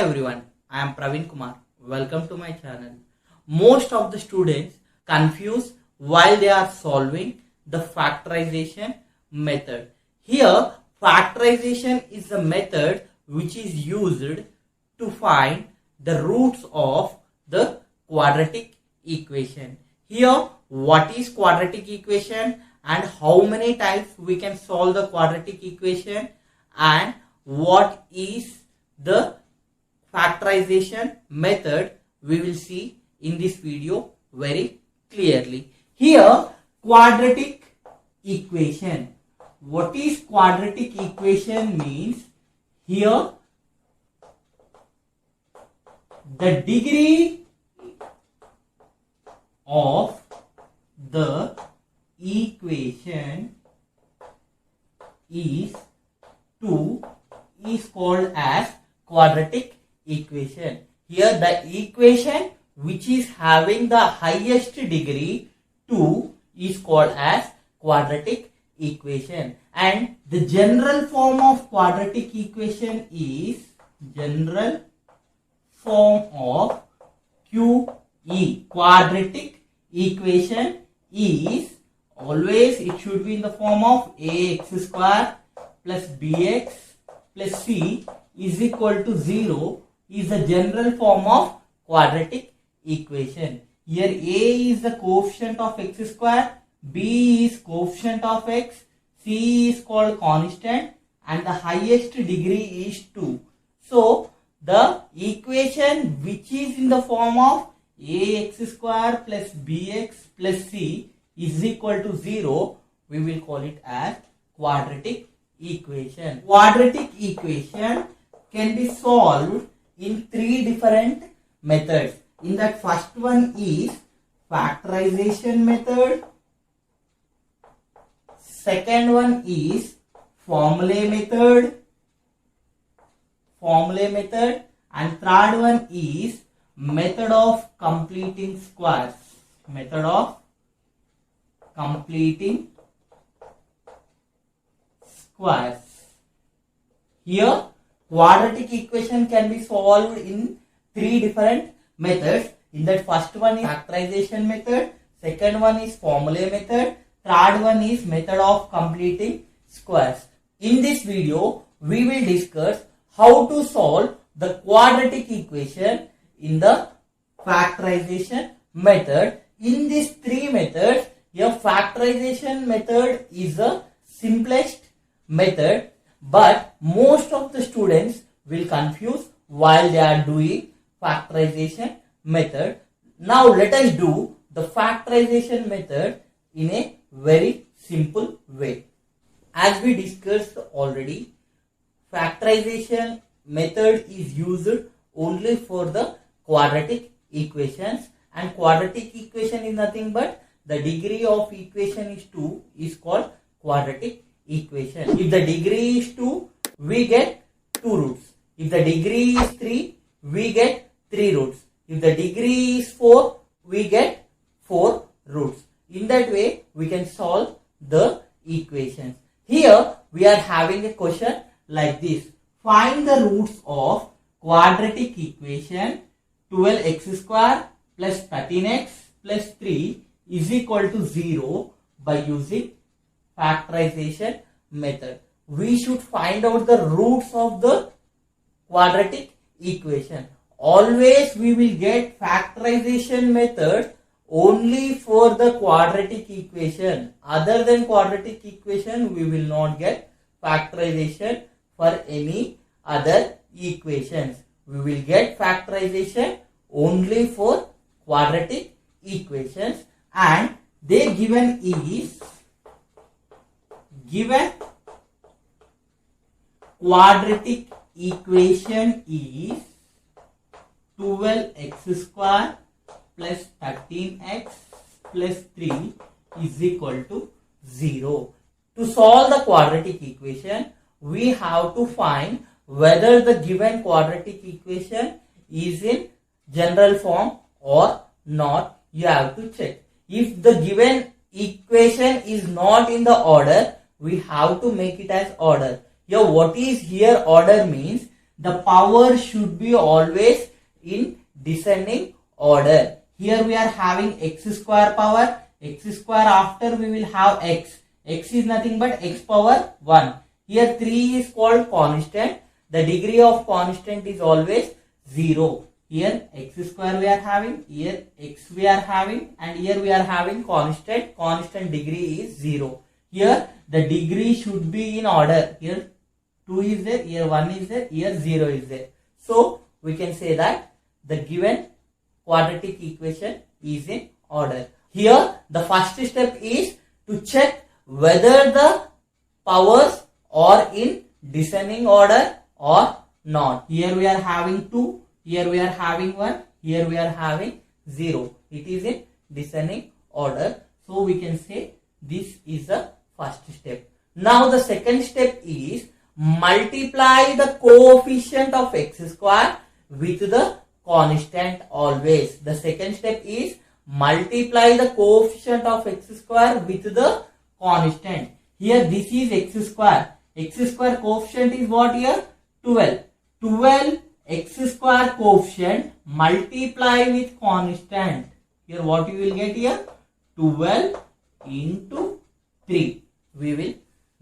everyone, I am Praveen Kumar. Welcome to my channel. Most of the students confuse while they are solving the factorization method. Here, factorization is the method which is used to find the roots of the quadratic equation. Here, what is quadratic equation and how many times we can solve the quadratic equation and what is the factorization method we will see in this video very clearly. Here, quadratic equation. What is quadratic equation means? Here, the degree of the equation is 2 is called as quadratic equation. Here the equation which is having the highest degree 2 is called as quadratic equation, and the general form of quadratic equation is general form of QE. Quadratic equation is always, it should be in the form of ax square plus bx plus c is equal to 0 is the general form of quadratic equation. Here a is the coefficient of x square, b is coefficient of x, c is called constant, and the highest degree is 2. So the equation which is in the form of ax square plus bx plus c is equal to 0, we will call it as quadratic equation. Quadratic equation can be solved in 3 different methods. In that, first one is factorization method, second one is formulae method, and third one is method of completing squares. Method of completing squares. Here, quadratic equation can be solved in 3 different methods. In that, first one is factorization method, second one is formulae method, third one is method of completing squares. In this video, we will discuss how to solve the quadratic equation in the factorization method. In these 3 methods, your factorization method is the simplest method, but most of the students will confuse while they are doing factorization method. Now let us do the factorization method in a very simple way. As we discussed already, factorization method is used only for the quadratic equations, and quadratic equation is nothing but the degree of equation is 2 is called quadratic equation. If the degree is 2, we get 2 roots. If the degree is 3, we get 3 roots. If the degree is 4, we get 4 roots. In that way, we can solve the equations. Here, we are having a question like this. Find the roots of quadratic equation 12x square plus 13x plus 3 is equal to 0 by using factorization method. We should find out the roots of the quadratic equation. Always we will get factorization method only for the quadratic equation. Other than quadratic equation, we will not get factorization for any other equations. We will get factorization only for quadratic equations, and they given is quadratic equation is 12x square plus 13x plus 3 is equal to 0. To solve the quadratic equation, we have to find whether the given quadratic equation is in general form or not. You have to check. If the given equation is not in the order, we have to make it as order. Here, what is here order means the power should be always in descending order. Here we are having x square power, x square, after we will have x. X is nothing but x power 1. Here 3 is called constant. The degree of constant is always 0. Here x square we are having, here x we are having, and here we are having constant. Constant degree is 0. Here the degree should be in order. Here 2 is there, here 1 is there, here 0 is there. So we can say that the given quadratic equation is in order. Here the first step is to check whether the powers are in descending order or not. Here we are having 2, here we are having 1, here we are having 0. It is in descending order. So we can say this is the first step. Now the second step is multiply the coefficient of x square with the constant always. The second step is multiply the coefficient of x square with the constant. Here this is x square. X square coefficient is what here? 12. 12 x square coefficient multiply with constant. Here what you will get here? 12 into 3 we will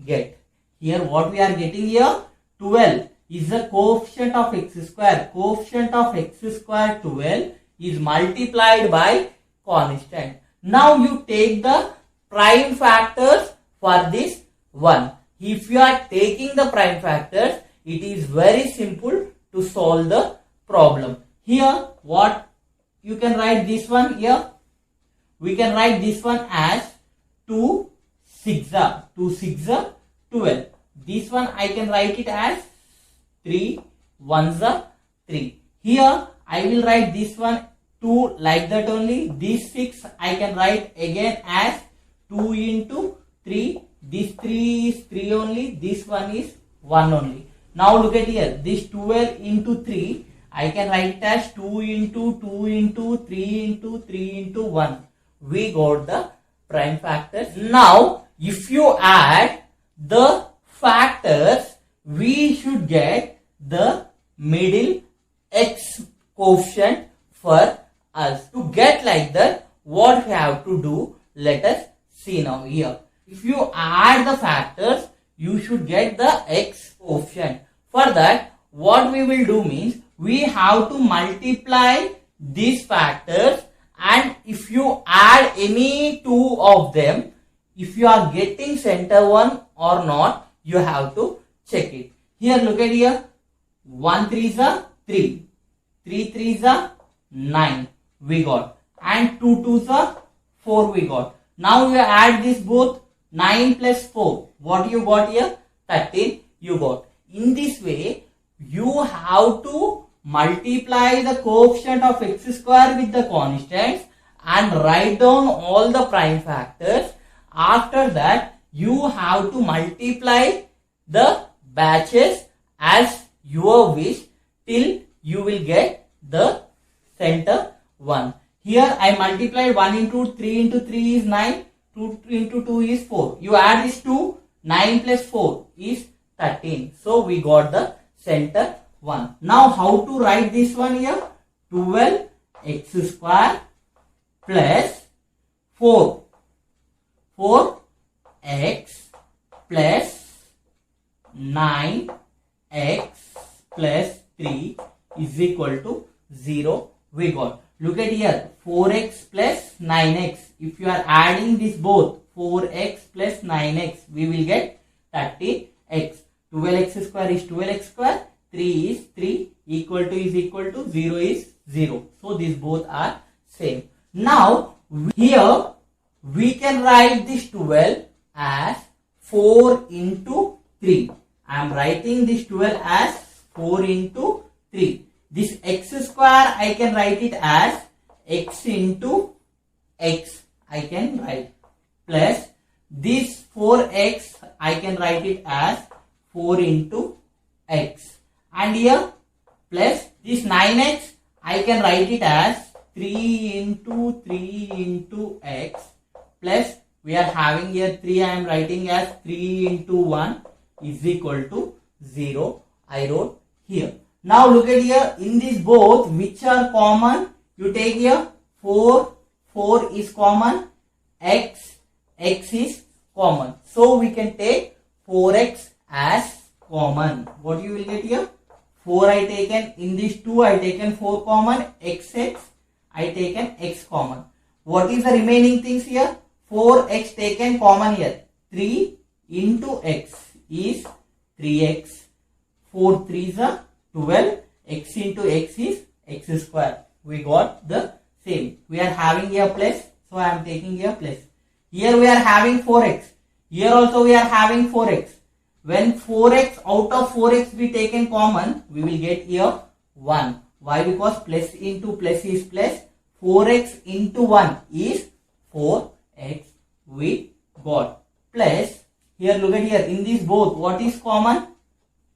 get. Here what we are getting here? 12 is the coefficient of x square. Coefficient of x square 12 is multiplied by constant. Now you take the prime factors for this one. If you are taking the prime factors, it is very simple to solve the problem. Here what you can write this one here? We can write this one as 2 6 12. This one I can write it as 3 1 3. Here I will write this one 2 like that only. This 6 I can write again as 2 into 3. This 3 is 3 only. This one is 1 only. Now look at here. This 12 into 3 I can write it as 2 into 2 into 3 into 3 into 1. We got the prime factors. Now if you add the factors, we should get the middle x coefficient for us. To get like that, what we have to do, let us see now here. If you add the factors, you should get the x coefficient. For that, what we will do means, we have to multiply these factors, and if you add any two of them, if you are getting center one or not, you have to check it. Here look at here. 1 3 is a 3. 3 3 is a 9 we got. And 2 2 is a 4 we got. Now you add this both. 9 plus 4. What you got here? 13 you got. In this way, you have to multiply the coefficient of x square with the constants and write down all the prime factors. After that, you have to multiply the batches as your wish till you will get the center one. Here I multiplied 1 into 3 into 3 is 9, 2 into 2 is 4. You add this 2, 9 plus 4 is 13. So we got the center one. Now how to write this one here? 12 x square plus 4. 4x plus 9x plus 3 is equal to 0 we got. Look at here, 4x plus 9x. If you are adding this both, 4x plus 9x, we will get 30x. 12x square is 12x square, 3 is 3, equal to 0 is 0. So these both are same. Now here we can write this 12 as 4 into 3. I am writing this 12 as 4 into 3. This x square I can write it as x into x. I can write plus this 4x I can write it as 4 into x. And here plus this 9x I can write it as 3 into x plus we are having here 3 I am writing as 3 into 1 is equal to 0. I wrote here. Now look at here, in this both, which are common? You take here 4, 4 is common, x is common. So we can take 4x as common. What you will get here? 4 I taken, in these 2 I taken 4 common, xx I taken x common. What is the remaining things here? 4x taken common here. 3 into x is 3x. 4 3s are 12. X into x is x square. We got the same. We are having here plus. So I am taking here plus. Here we are having 4x. Here also we are having 4x. When 4x out of 4x be taken common, we will get here 1. Why? Because plus into plus is plus. 4x into 1 is 4x. We got plus. Here look at here. In these both, what is common?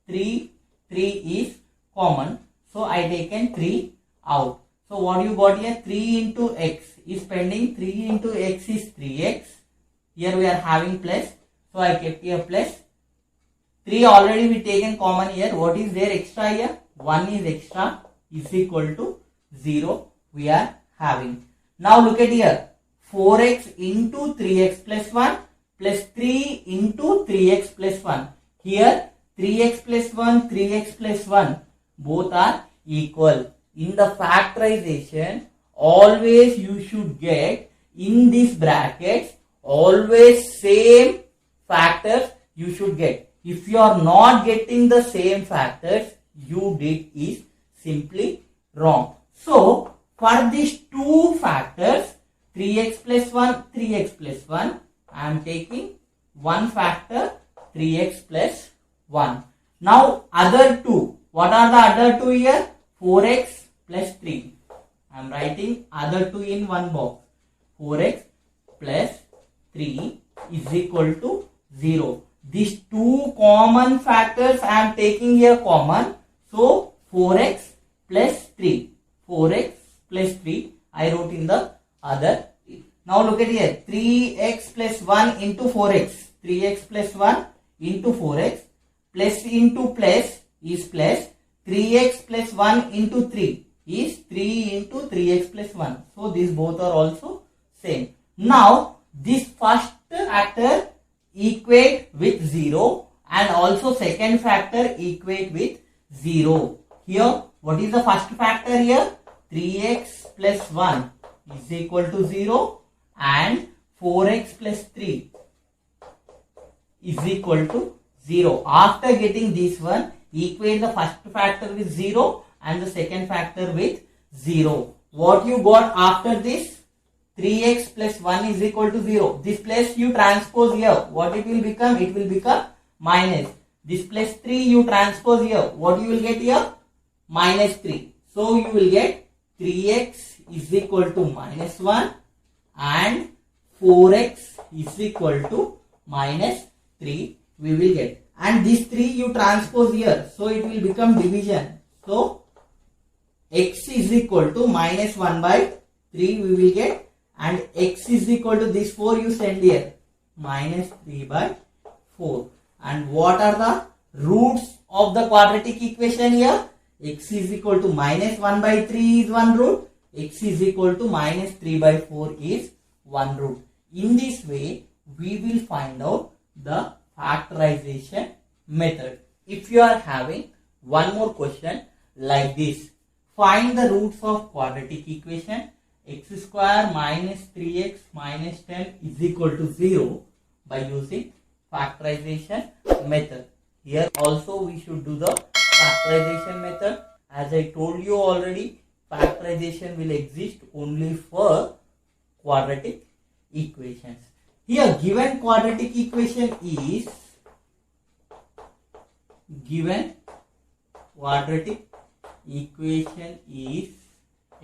3 is common. So I taken 3 out. So what you got here? 3 into x is pending. 3 into x is 3x. Here we are having plus. So I kept here plus. 3 already we taken common here. What is there extra here? 1 is extra is equal to 0 we are having. Now look at here. 4x into 3x plus 1 plus 3 into 3x plus 1. Here 3x plus 1, 3x plus 1 both are equal. In the factorization, always you should get in these brackets always same factors you should get. If you are not getting the same factors, you did is simply wrong. So for these two factors, 3x plus 1, 3x plus 1, I am taking one factor 3x plus 1. Now other two, what are the other two here? 4x plus 3. I am writing other two in one box. 4x plus 3 is equal to 0. These two common factors I am taking here common. So 4x plus 3. 4x plus 3 I wrote in the other. Now look at here. 3x plus 1 into 4x. 3x plus 1 into 4x. Plus into plus is plus. 3x plus 1 into 3 is 3 into 3x plus 1. So these both are also same. Now this first factor equate with 0 and also second factor equate with 0. Here what is the first factor here? 3x plus 1 is equal to 0 and 4x plus 3 is equal to 0. After getting this one, equate the first factor with 0 and the second factor with 0. What you got after this? 3x plus 1 is equal to 0. This plus you transpose here. What it will become? It will become minus. This plus 3 you transpose here. What you will get here? Minus 3. So you will get 3x is equal to minus 1 and 4x is equal to minus 3 we will get. And this 3 you transpose here. So it will become division. So x is equal to minus 1 by 3 we will get. And x is equal to this 4 you send here. Minus 3 by 4. And what are the roots of the quadratic equation here? X is equal to minus 1 by 3 is one root. X is equal to minus 3 by 4 is one root. In this way, we will find out the factorization method. If you are having one more question like this, find the roots of quadratic equation. X square minus 3x minus 10 is equal to 0 by using factorization method. Here also we should do the factorization method. As I told you already, factorization will exist only for quadratic equations. Here given quadratic equation is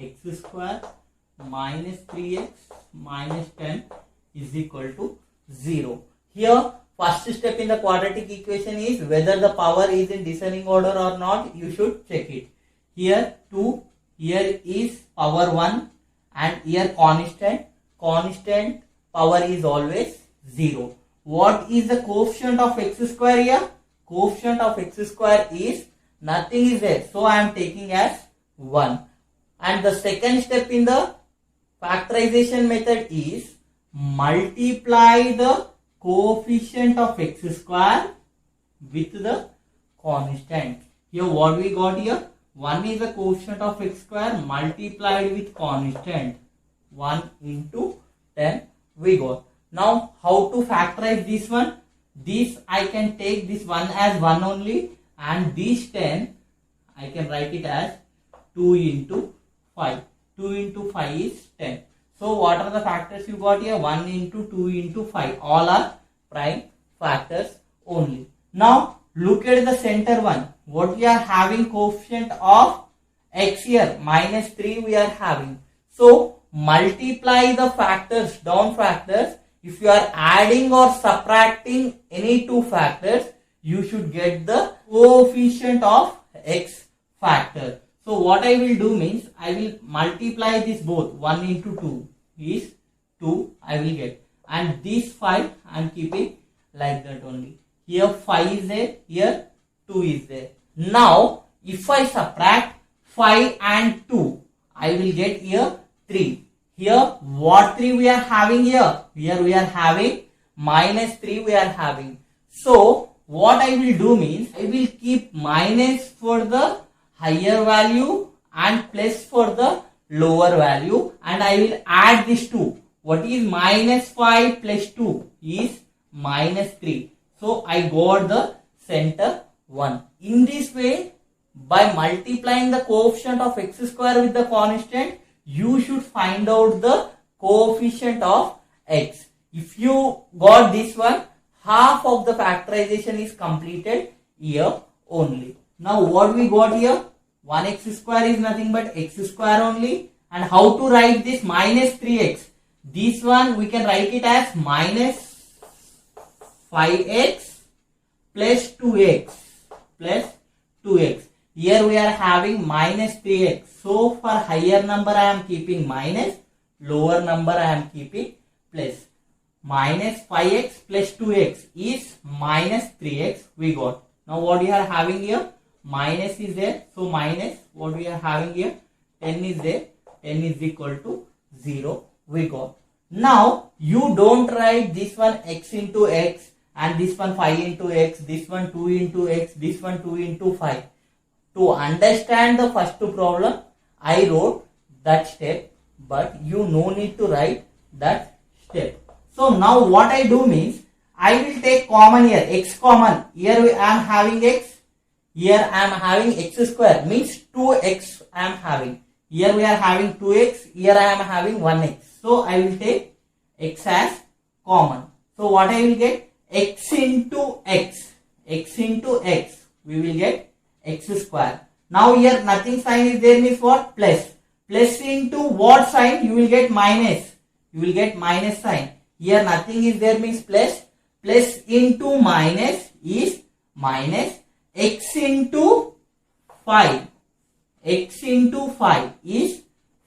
x square minus 3x minus 10 is equal to 0. Here first step in the quadratic equation is whether the power is in descending order or not. You should check it. Here 2, here is power 1 and here constant power is always 0. What is the coefficient of x square here? Coefficient of x square is Nothing is there. So I am taking as 1. And the second step in the factorization method is multiply the coefficient of x square with the constant. Here what we got here? 1 is the coefficient of x square multiplied with constant. 1 into 10 we got. Now how to factorize this one? This I can take this 1 as 1 only, and this 10 I can write it as 2 into 5. 2 into 5 is 10. So what are the factors you got here? 1 into 2 into 5. All are prime factors only. Now look at the center one. What we are having coefficient of x here? minus 3 we are having. So multiply the factors, down factors. If you are adding or subtracting any two factors, you should get the coefficient of x factor. So what I will do means, I will multiply this both. 1 into 2 is 2 I will get. And this 5 I am keeping like that only. Here 5 is there, here 2 is there. Now if I subtract 5 and 2, I will get here 3. Here what 3 we are having here? Here we are having minus 3 we are having. So what I will do means, I will keep minus for the higher value and plus for the lower value, and I will add these two. What is minus 5 plus 2 is minus 3. So I got the center one. In this way, by multiplying the coefficient of x square with the constant, you should find out the coefficient of x. If you got this one, half of the factorization is completed here only. Now what we got here? 1x square is nothing but x square only. And how to write this? Minus 3x. This one we can write it as minus 5x plus 2x plus 2x. Here we are having minus 3x. So for higher number I am keeping minus, lower number I am keeping plus. Minus 5x plus 2x is minus 3x we got. Now what we are having here? Minus is there. So minus what we are having here? 10 is there. 10 is equal to 0 we got. Now you don't write this one x into x and this one 5 into x, this one 2 into x, this one 2 into 5. To understand the first problem, I wrote that step, but you no need to write that step. So now what I do means, I will take common here, x common. Here I am having x, here I am having x square, means 2x I am having. Here we are having 2x, here I am having 1x. So I will take x as common. So what I will get? X into x. X into x. We will get x square. Now here nothing sign is there means what? Plus. Plus into what sign? You will get minus. You will get minus sign. Here nothing is there means plus. Plus into minus is minus. X into 5. X into 5 is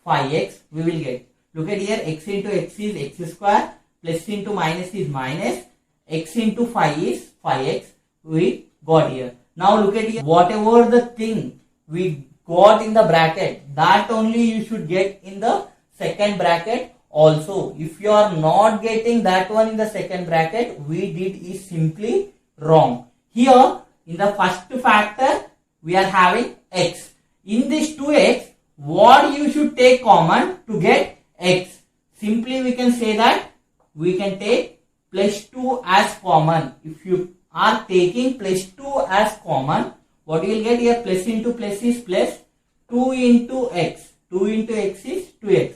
5x we will get. Look at here, x into x is x square, plus into minus is minus, x into 5 is 5x we got here. Now look at here, whatever the thing we got in the bracket, that only you should get in the second bracket also. If you are not getting that one in the second bracket, we did is simply wrong. Here in the first factor we are having x. In this 2x, what you should take common to get x? Simply we can say that we can take plus 2 as common. If you are taking plus 2 as common, what you will get here? Plus into plus is plus, 2 into x. 2 into x is 2x.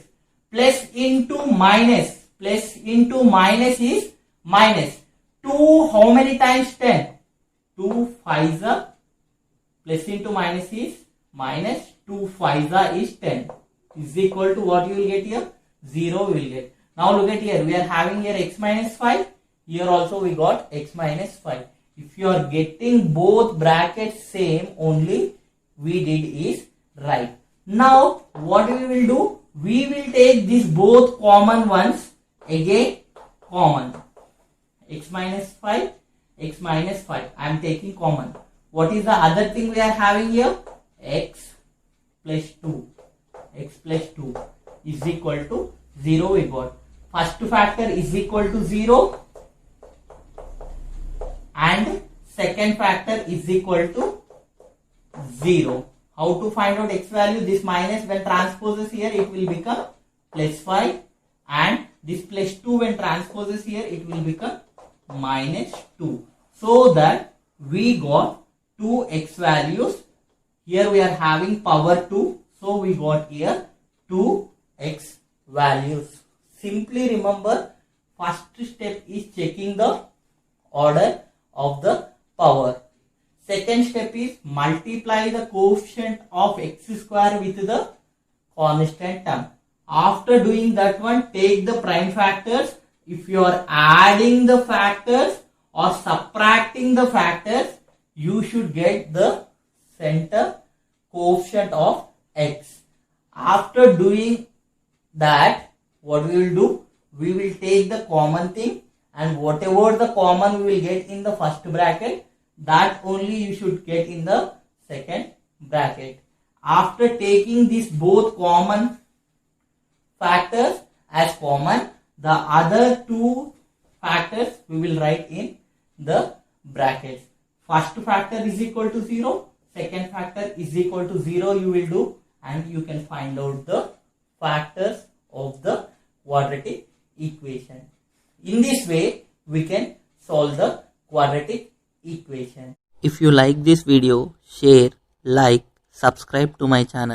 Plus into minus. Plus into minus is minus. 2 how many times 10? 2 5s are. Plus into minus is minus. 2 5s is 10. Is equal to what you will get here? 0 we will get. Now look at here. We are having here x minus 5. Here also we got x minus 5. If you are getting both brackets same only, we did is right. Now what we will do? We will take these both common ones again common. X minus 5, x minus 5. I am taking common. what is the other thing we are having here? X plus 2. X plus 2 is equal to 0 we got. First factor is equal to 0 and second factor is equal to 0. How to find out x value? This minus when transposes here it will become plus 5 and this plus 2 when transposes here it will become minus 2. So that we got 2 x values. Here we are having power 2. So we got here 2 x values. Simply remember, first step is checking the order of the power. Second step is multiply the coefficient of x square with the constant term. After doing that one, take the prime factors. If you are adding the factors or subtracting the factors, you should get the center coefficient of x. After doing that, what we will do? We will take the common thing and whatever the common we will get in the first bracket, that only you should get in the second bracket. After taking these both common factors as common, the other two factors we will write in the brackets. First factor is equal to 0, second factor is equal to 0 you will do, and you can find out the factors of the quadratic equation. In this way, we can solve the quadratic equation. If you like this video, share, like, subscribe to my channel.